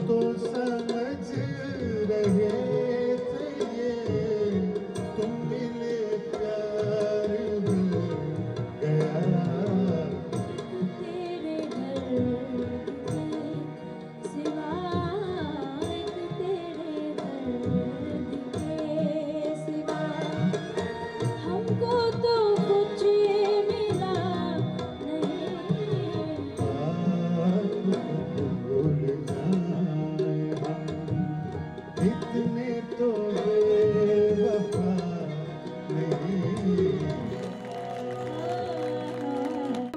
तो समझ रहे थे ये, तुम मिले प्यार मिल गया। तेरे दर्द के सिवा, तेरे दर्द के सिवा हमको तो कुछ मिला नहीं। भूल जाए हम, इतने तो बेवफा नहीं।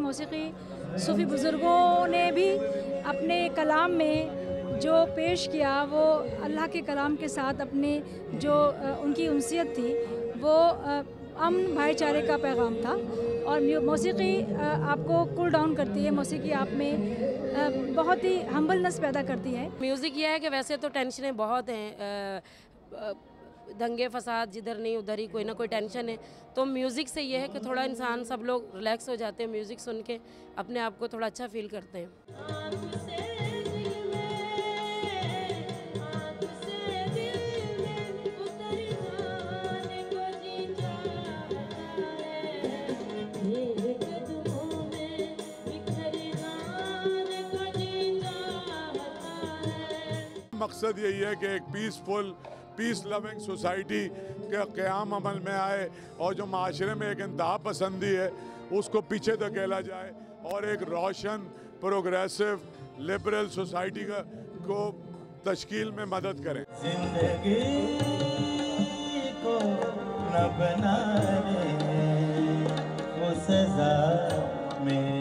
मौसीकी सूफ़ी बुज़ुर्गों ने भी अपने कलाम में जो पेश किया वो अल्लाह के कलाम के साथ अपने जो उनकी उनसियत थी वो अमन भाईचारे का पैगाम था। और मौसीकी आपको कूल डाउन करती है, मौसीकी आप में बहुत ही हम्बलनेस पैदा करती है। म्यूज़िक ये है कि वैसे तो टेंशनें बहुत हैं, दंगे फसाद जिधर नहीं उधर ही कोई ना कोई टेंशन है, तो म्यूज़िक से ये है कि थोड़ा इंसान सब लोग रिलैक्स हो जाते हैं, म्यूज़िक सुन के अपने आप को थोड़ा अच्छा फील करते हैं। आपसे दिल में, आपसे दिल में उतर जाने को जी चाहता है, ये कदमों में बिखर जाने को जी चाहता है। मकसद यही है कि एक पीस लविंग सोसाइटी का क़याम अमल में आए और जो माशरे में एक इंतहा पसंदी है उसको पीछे धकेला जाए और एक रोशन प्रोग्रेसिव लिबरल सोसाइटी को तश्कील में मदद करें। जिंदगी को न बनाने वो सजा में